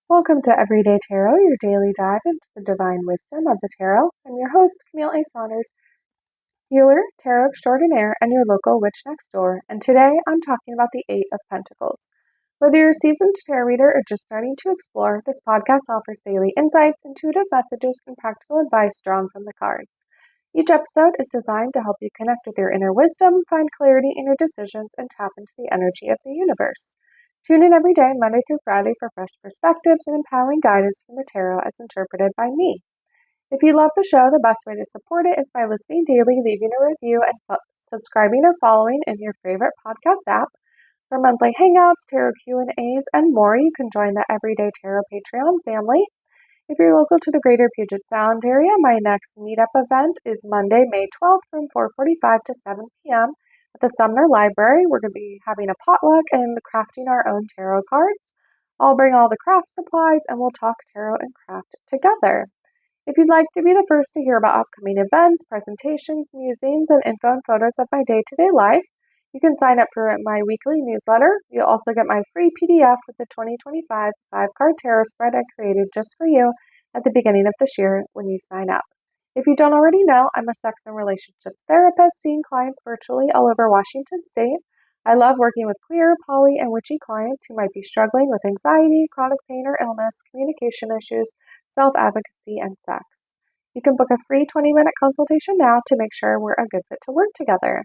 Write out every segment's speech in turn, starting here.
Welcome to Everyday Tarot, your daily dive into the divine wisdom of the tarot. I'm your host, Camille A. Saunders, healer, tarot extraordinaire, and your local witch next door. And today I'm talking about the Eight of Pentacles. Whether you're a seasoned tarot reader or just starting to explore, this podcast offers daily insights, intuitive messages, and practical advice drawn from the cards. Each episode is designed to help you connect with your inner wisdom, find clarity in your decisions, and tap into the energy of the universe. Tune in every day, Monday through Friday, for fresh perspectives and empowering guidance from the tarot as interpreted by me. If you love the show, the best way to support it is by listening daily, leaving a review, and subscribing or following in your favorite podcast app. For monthly hangouts, tarot Q&As, and more, you can join the Everyday Tarot Patreon family. If you're local to the greater Puget Sound area, my next meetup event is Monday, May 12th from 4:45 to 7 p.m. at the Sumner Library. We're going to be having a potluck and crafting our own tarot cards. I'll bring all the craft supplies and we'll talk tarot and craft together. If you'd like to be the first to hear about upcoming events, presentations, musings, and info and photos of my day-to-day life, you can sign up for my weekly newsletter. You'll also get my free PDF with the 2025 5-card tarot spread I created just for you at the beginning of this year when you sign up. If you don't already know, I'm a sex and relationships therapist seeing clients virtually all over Washington State. I love working with queer, poly, and witchy clients who might be struggling with anxiety, chronic pain or illness, communication issues, self-advocacy, and sex. You can book a free 20-minute consultation now to make sure we're a good fit to work together.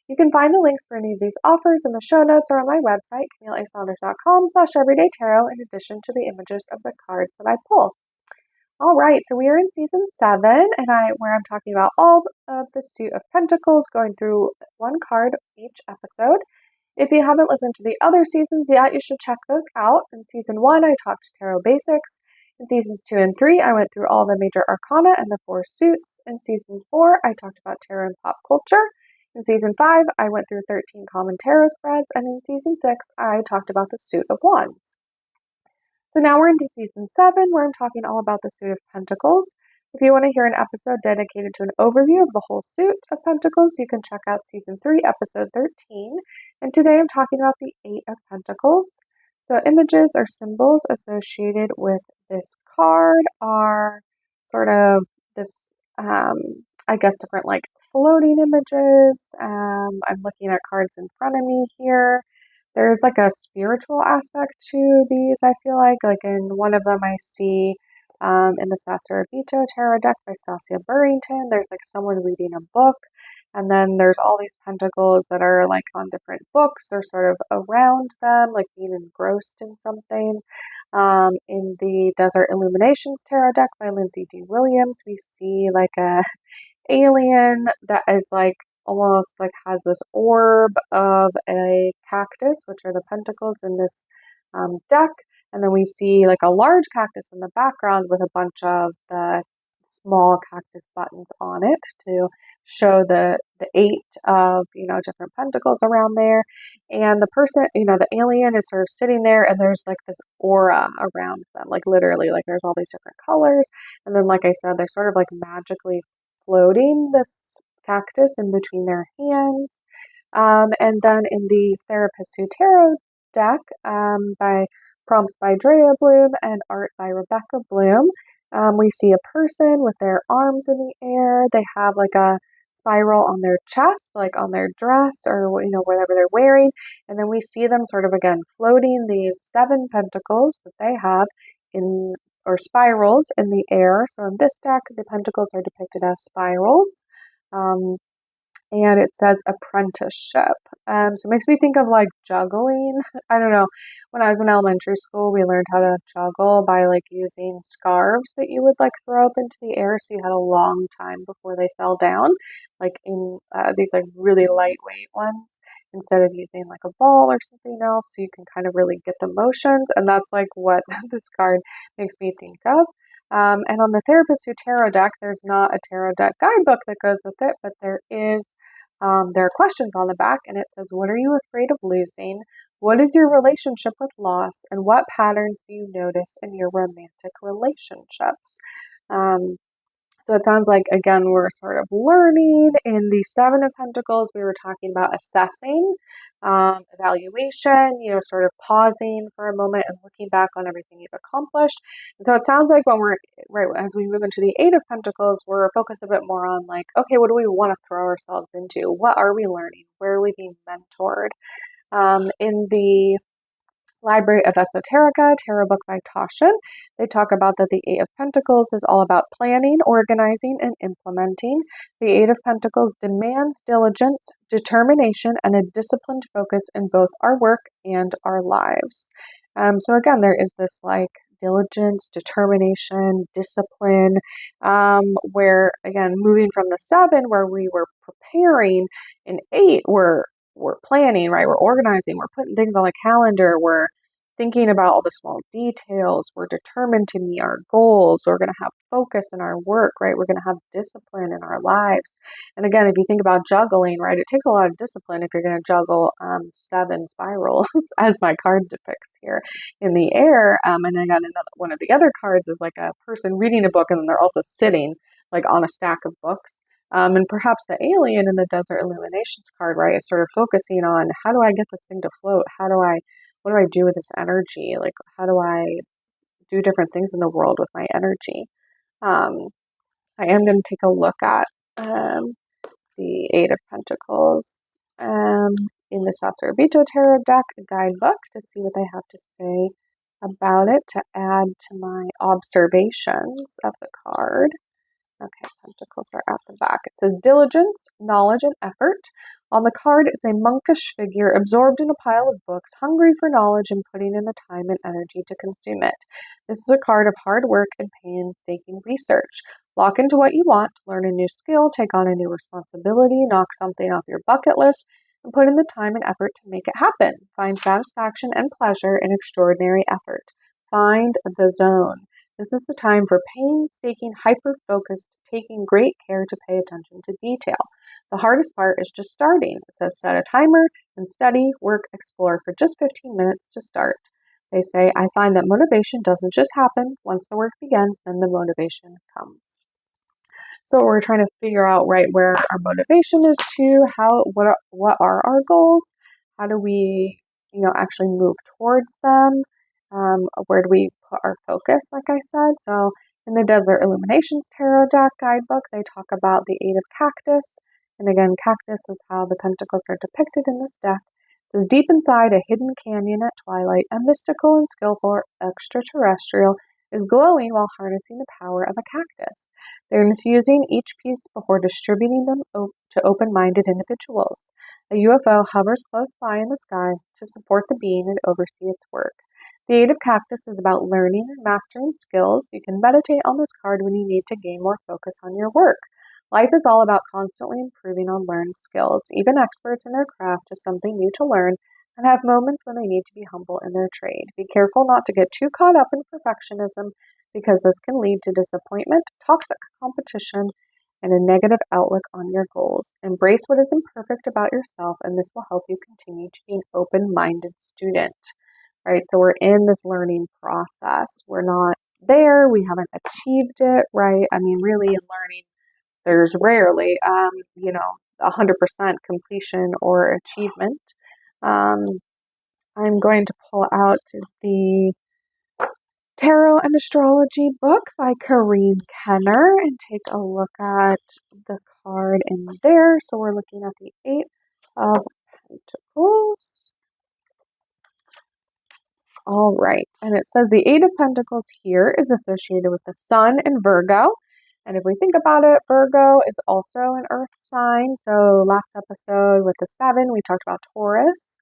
You can find the links for any of these offers in the show notes or on my website, CamilleASaunders.com/everydaytarot, in addition to the images of the cards that I pull. All right, so we are in season 7, and where I'm talking about all of the Suit of Pentacles, going through one card each episode. If you haven't listened to the other seasons yet, you should check those out. In season 1, I talked tarot basics. In seasons 2 and 3, I went through all the major arcana and the 4 suits. In season 4, I talked about tarot and pop culture. In season 5, I went through 13 common tarot spreads, and in season 6, I talked about the Suit of Wands. So now we're into season 7, where I'm talking all about the Suit of Pentacles. If you want to hear an episode dedicated to an overview of the whole Suit of Pentacles, you can check out season 3, episode 13. And today I'm talking about the Eight of Pentacles. So images or symbols associated with this card are sort of this, different like floating images. I'm looking at cards in front of me here. There's like a spiritual aspect to these, I feel like in one of them I see in the Sasuraibito tarot deck by Stasia Burrington, there's like someone reading a book, and then there's all these pentacles that are like on different books or sort of around them, like being engrossed in something. In the Desert Illuminations tarot deck by Lindsay D. Williams, we see like a alien that is like almost like has this orb of a cactus, which are the pentacles in this deck. And then we see like a large cactus in the background with a bunch of the small cactus buttons on it to show the 8 of, different pentacles around there. And the person, the alien is sort of sitting there, and there's like this aura around them, like literally, like there's all these different colors. And then, like I said, they're sort of like magically floating this cactus in between their hands. And then in the Popescu tarot deck by prompts by Drea Bloom and art by Rebecca Bloom, we see a person with their arms in the air. They have like a spiral on their chest, like on their dress or whatever they're wearing. And then we see them sort of again floating these 7 pentacles that they have in or spirals in the air. So in this deck, the pentacles are depicted as spirals. And it says apprenticeship. So it makes me think of like juggling. I don't know. When I was in elementary school, we learned how to juggle by like using scarves that you would like throw up into the air, so you had a long time before they fell down, like in these like really lightweight ones, instead of using like a ball or something else, so you can kind of really get the motions. And that's like what this card makes me think of. And on the Popescu tarot deck, there's not a tarot deck guidebook that goes with it, but there are questions on the back, and it says, what are you afraid of losing? What is your relationship with loss? And what patterns do you notice in your romantic relationships? So it sounds like, again, we're sort of learning. In the Seven of Pentacles, we were talking about assessing, evaluation, sort of pausing for a moment and looking back on everything you've accomplished. And so it sounds like when we're, right, as we move into the Eight of Pentacles, we're focused a bit more on like, okay, what do we want to throw ourselves into? What are we learning? Where are we being mentored? In the Library of Esoterica, tarot book by Tasha, they talk about that the Eight of Pentacles is all about planning, organizing, and implementing. The Eight of Pentacles demands diligence, determination, and a disciplined focus in both our work and our lives. So again, there is this like diligence, determination, discipline, where again, moving from the Seven, where we were preparing, in Eight, we're planning, right? We're organizing, we're putting things on the calendar, we're thinking about all the small details, we're determined to meet our goals, we're going to have focus in our work, right? We're going to have discipline in our lives. And again, if you think about juggling, right, it takes a lot of discipline if you're going to juggle 7 spirals, as my card depicts here, in the air. And then again, one of the other cards is like a person reading a book and then they're also sitting like on a stack of books. And perhaps the alien in the Desert Illuminations card, right, is sort of focusing on how do I get this thing to float? What do I do with this energy? Like, how do I do different things in the world with my energy? I am going to take a look at the Eight of Pentacles in the Sasuraibito tarot deck, a guidebook, to see what they have to say about it, to add to my observations of the card. Okay, pentacles are at the back. It says diligence, knowledge, and effort. On the card is a monkish figure absorbed in a pile of books, hungry for knowledge and putting in the time and energy to consume it. This is a card of hard work and painstaking research. Lock into what you want, learn a new skill, take on a new responsibility, knock something off your bucket list, and put in the time and effort to make it happen. Find satisfaction and pleasure in extraordinary effort. Find the zone. This is the time for painstaking, hyper-focused, taking great care to pay attention to detail. The hardest part is just starting. It says set a timer and study, work, explore for just 15 minutes to start. They say, I find that motivation doesn't just happen. Once the work begins, then the motivation comes. So we're trying to figure out, right, where our motivation is to, what are our goals? How do we, actually move towards them? Where do we put our focus, like I said? So in the Desert Illuminations Tarot deck guidebook, they talk about the Eight of Cactus. And again, cactus is how the pentacles are depicted in this deck. It is deep inside a hidden canyon at twilight, a mystical and skillful extraterrestrial is glowing while harnessing the power of a cactus. They're infusing each piece before distributing them to open-minded individuals. A UFO hovers close by in the sky to support the being and oversee its work. The Eight of Cactus is about learning and mastering skills. You can meditate on this card when you need to gain more focus on your work. Life is all about constantly improving on learned skills. Even experts in their craft have something new to learn and have moments when they need to be humble in their trade. Be careful not to get too caught up in perfectionism because this can lead to disappointment, toxic competition, and a negative outlook on your goals. Embrace what is imperfect about yourself, and this will help you continue to be an open-minded student. Right, so we're in this learning process. We're not there. We haven't achieved it, right? I mean, really in learning, there's rarely, 100% completion or achievement. I'm going to pull out the Tarot and Astrology book by Karine Kenner and take a look at the card in there. So we're looking at the Eight of Pentacles. All right, and it says the Eight of Pentacles here is associated with the Sun and Virgo. And if we think about it, Virgo is also an earth sign. So last episode with the 7, we talked about Taurus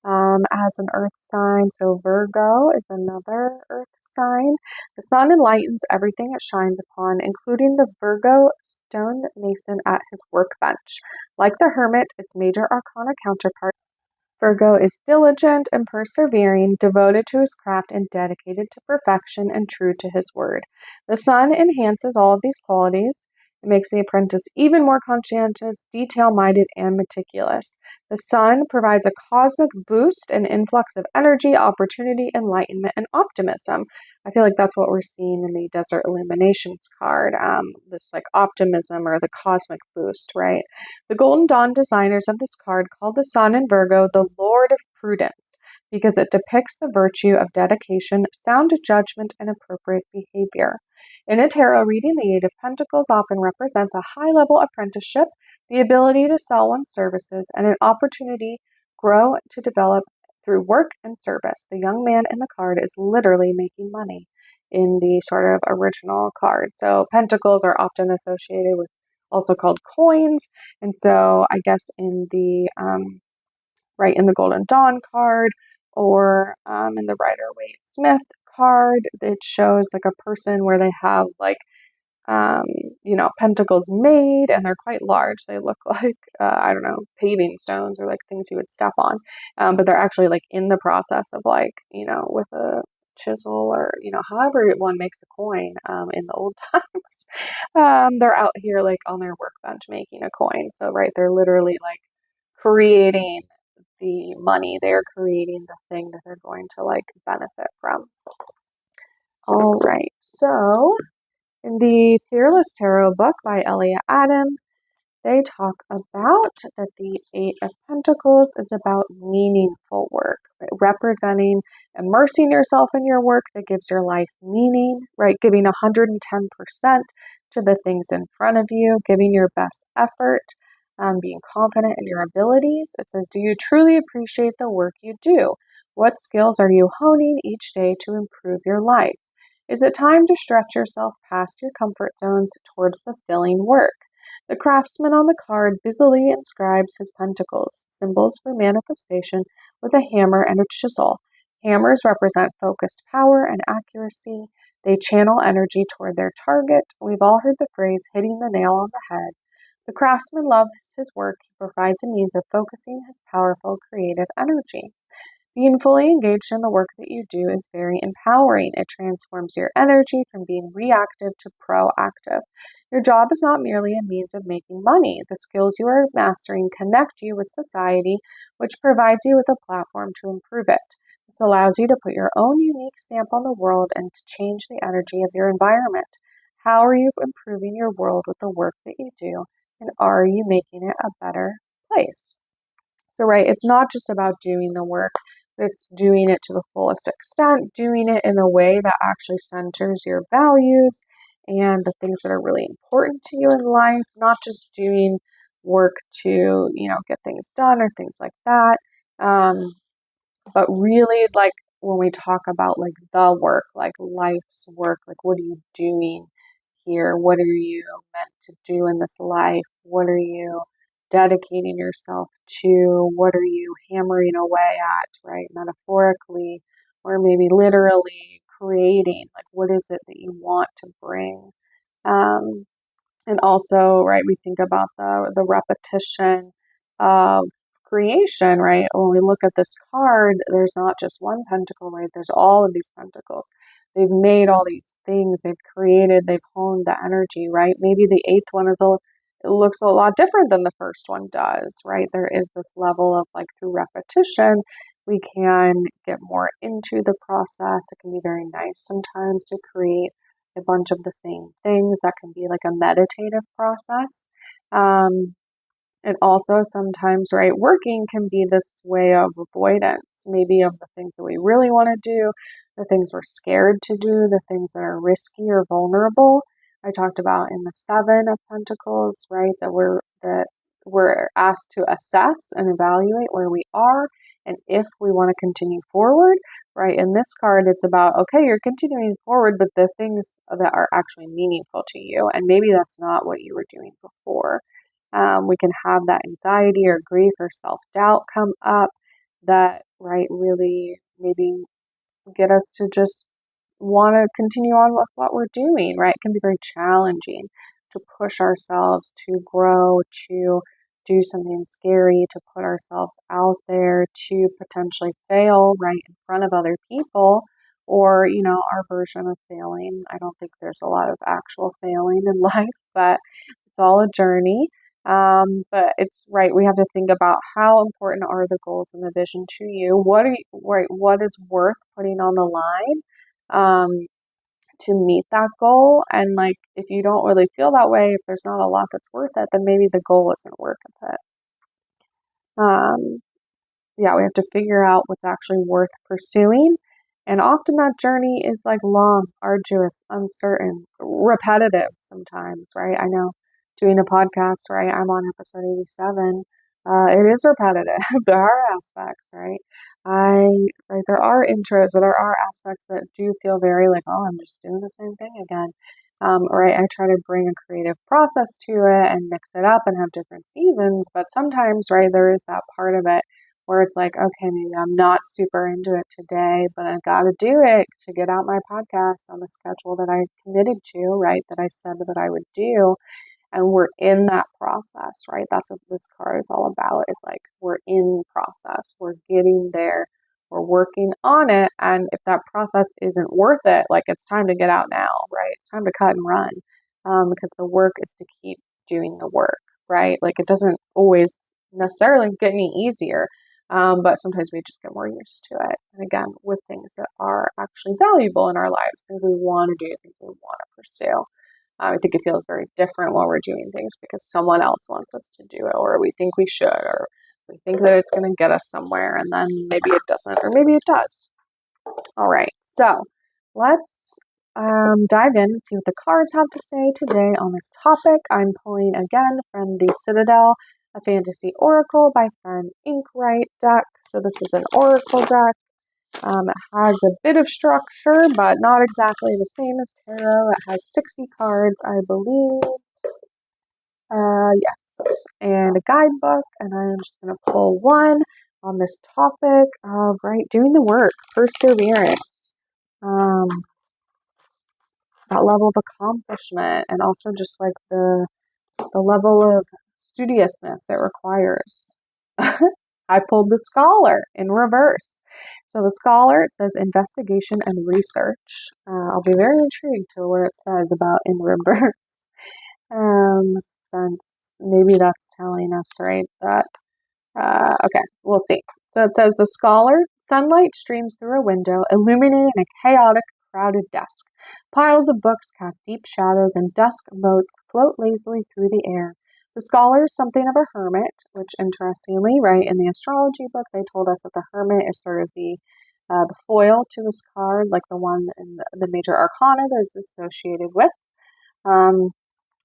as an earth sign. So Virgo is another earth sign. The sun enlightens everything it shines upon, including the Virgo stonemason at his workbench. Like the Hermit, its major arcana counterpart, Virgo is diligent and persevering, devoted to his craft and dedicated to perfection and true to his word. The sun enhances all of these qualities. It makes the apprentice even more conscientious, detail-minded, and meticulous. The sun provides a cosmic boost, an influx of energy, opportunity, enlightenment, and optimism. I feel like that's what we're seeing in the Desert Illuminations card, this like optimism or the cosmic boost, right? The Golden Dawn designers of this card call the Sun in Virgo the Lord of Prudence because it depicts the virtue of dedication, sound judgment, and appropriate behavior. In a tarot reading, the Eight of Pentacles often represents a high-level apprenticeship, the ability to sell one's services, and an opportunity grow to develop through work and service. The young man in the card is literally making money in the sort of original card. So pentacles are often associated with also called coins. And so I guess in the right in the Golden Dawn card or in the Rider-Waite-Smith card, it shows like a person where they have like pentacles made, and they're quite large. They look like, I don't know, paving stones or like things you would step on. But they're actually like in the process of like, with a chisel or, however one makes a coin in the old times. They're out here like on their workbench making a coin. So, right, they're literally like creating the money. They're creating the thing that they're going to like benefit from. All right. So, in the Fearless Tarot book by Elia Adam, they talk about that the Eight of Pentacles is about meaningful work, right? Representing, immersing yourself in your work that gives your life meaning, right? Giving 110% to the things in front of you, giving your best effort, being confident in your abilities. It says, do you truly appreciate the work you do? What skills are you honing each day to improve your life? Is it time to stretch yourself past your comfort zones toward fulfilling work? The craftsman on the card busily inscribes his pentacles, symbols for manifestation, with a hammer and a chisel. Hammers represent focused power and accuracy. They channel energy toward their target. We've all heard the phrase hitting the nail on the head. The craftsman loves his work. He provides a means of focusing his powerful creative energy. Being fully engaged in the work that you do is very empowering. It transforms your energy from being reactive to proactive. Your job is not merely a means of making money. The skills you are mastering connect you with society, which provides you with a platform to improve it. This allows you to put your own unique stamp on the world and to change the energy of your environment. How are you improving your world with the work that you do, and are you making it a better place? So, right, it's not just about doing the work, it's doing it to the fullest extent, doing it in a way that actually centers your values and the things that are really important to you in life, not just doing work to, get things done or things like that. But really, like, when we talk about like the work, like life's work, like what are you doing here? What are you meant to do in this life? What are you dedicating yourself to? What are you hammering away at, right? Metaphorically, or maybe literally creating, like what is it that you want to bring? Um, and also, right, we think about the repetition of creation, right? When we look at this card, there's not just one pentacle, right? There's all of these pentacles. They've made all these things, they've created, they've honed the energy, right? Maybe the eighth one it looks a lot different than the first one does, right? There is this level of like through repetition, we can get more into the process. It can be very nice sometimes to create a bunch of the same things. That can be like a meditative process. And also sometimes, right, working can be this way of avoidance, maybe of the things that we really want to do, the things we're scared to do, the things that are risky or vulnerable. I talked about in the Seven of Pentacles, right, that we're asked to assess and evaluate where we are and if we want to continue forward. Right, in this card, it's about, okay, you're continuing forward, but the things that are actually meaningful to you, and maybe that's not what you were doing before. We can have that anxiety or grief or self-doubt come up that, right, really maybe get us to just want to continue on with what we're doing, right? It can be very challenging to push ourselves, to grow, to do something scary, to put ourselves out there, to potentially fail right in front of other people, or, our version of failing. I don't think there's a lot of actual failing in life, but it's all a journey. But it's right. We have to think about how important are the goals and the vision to you. What is worth putting on the line? to meet that goal. And like, if you don't really feel that way, if there's not a lot that's worth it, then maybe the goal isn't worth it. Yeah, we have to figure out what's actually worth pursuing. And often that journey is like long, arduous, uncertain, repetitive sometimes, right? I know doing a podcast, right? I'm on episode 87. It is repetitive. There are aspects, right? Right, there are intros, there are aspects that do feel very like, oh, I'm just doing the same thing again. Right, I try to bring a creative process to it and mix it up and have different seasons, but sometimes, right, there is that part of it where it's like, okay, maybe I'm not super into it today, but I got to do it to get out my podcast on the schedule that I committed to, right? That I said that I would do. And we're in that process, right? That's what this card is all about, is like, we're in process, we're getting there, we're working on it. And if that process isn't worth it, like, it's time to get out now, right? It's time to cut and run, because the work is to keep doing the work, right? Like, it doesn't always necessarily get any easier. But sometimes we just get more used to it. And again, with things that are actually valuable in our lives, things we want to do, things we want to pursue. I think it feels very different when we're doing things because someone else wants us to do it, or we think we should, or we think that it's going to get us somewhere, and then maybe it doesn't, or maybe it does. All right, so let's dive in and see what the cards have to say today on this topic. I'm pulling again from the Citadel, a Fantasy Oracle by Fen Inkwright deck. So this is an Oracle deck. It has a bit of structure, but not exactly the same as tarot. It has 60 cards, I believe. Yes, and a guidebook, and I'm just going to pull one on this topic of, right, doing the work, perseverance, that level of accomplishment, and also just like the level of studiousness it requires. I pulled the Scholar in reverse. So the Scholar, it says investigation and research. I'll be very intrigued to what it says about in reverse. Since maybe that's telling us, right, that, okay, we'll see. So it says the Scholar, sunlight streams through a window, illuminating a chaotic, crowded desk. Piles of books cast deep shadows and dusk motes float lazily through the air. The Scholar is something of a hermit, which interestingly, right, in the astrology book, they told us that the hermit is sort of the foil to this card, like the one in the major arcana that is associated with.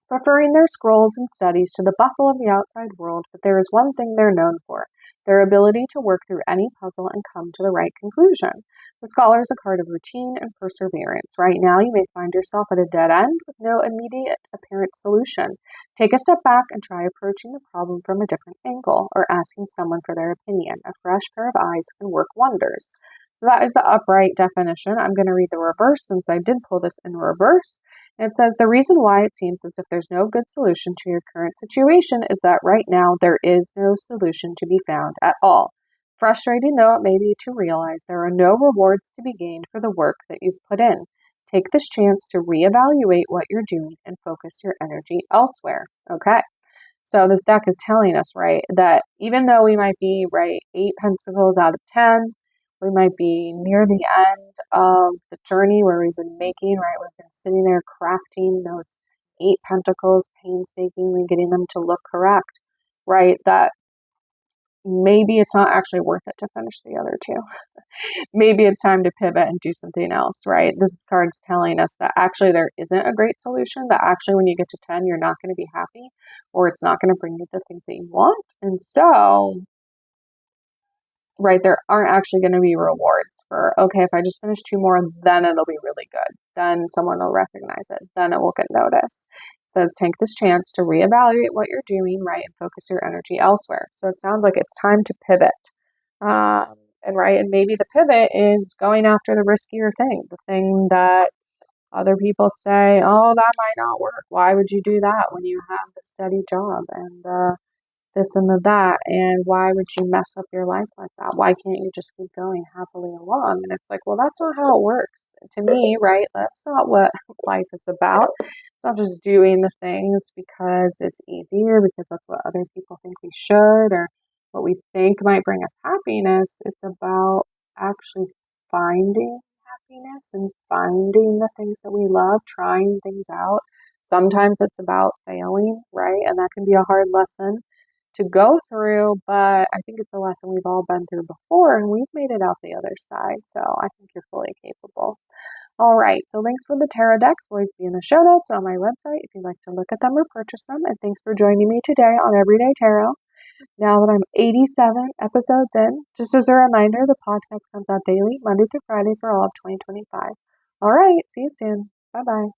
Preferring their scrolls and studies to the bustle of the outside world, but there is one thing they're known for, their ability to work through any puzzle and come to the right conclusion. The Scholar is a card of routine and perseverance. Right now, you may find yourself at a dead end with no immediate apparent solution. Take a step back and try approaching the problem from a different angle, or asking someone for their opinion. A fresh pair of eyes can work wonders. So that is the upright definition. I'm going to read the reverse since I did pull this in reverse. It says, the reason why it seems as if there's no good solution to your current situation is that right now there is no solution to be found at all. Frustrating though it may be to realize, there are no rewards to be gained for the work that you've put in. Take this chance to reevaluate what you're doing and focus your energy elsewhere. Okay, so this deck is telling us, right, that even though we might be, right, 8 pentacles out of 10, we might be near the end of the journey where we've been making, right? We've been sitting there crafting those 8 pentacles, painstakingly getting them to look correct, right? That maybe it's not actually worth it to finish the other 2. Maybe it's time to pivot and do something else, right? This card's telling us that actually there isn't a great solution, that actually when you get to 10, you're not going to be happy, or it's not going to bring you the things that you want. And so, right, there aren't actually going to be rewards for, okay, if I just finish 2 more, then it'll be really good. Then someone will recognize it. Then it will get noticed. It says, take this chance to reevaluate what you're doing, right, and focus your energy elsewhere. So it sounds like it's time to pivot. And maybe the pivot is going after the riskier thing, the thing that other people say, oh, that might not work. Why would you do that when you have the steady job and this and that, and why would you mess up your life like that? Why can't you just keep going happily along? And it's like, well, that's not how it works. To me, right, that's not what life is about. It's not just doing the things because it's easier, because that's what other people think we should, or what we think might bring us happiness. It's about actually finding happiness and finding the things that we love, trying things out. Sometimes it's about failing, right? And that can be a hard lesson to go through, but I think it's a lesson we've all been through before and we've made it out the other side. So I think you're fully capable. All right, so links for the tarot decks will always be in the show notes on my website if you'd like to look at them or purchase them. And thanks for joining me today on Everyday Tarot. Now that I'm 87 episodes in, just as a reminder, the podcast comes out daily, Monday through Friday for all of 2025. All right, see you soon. Bye-bye.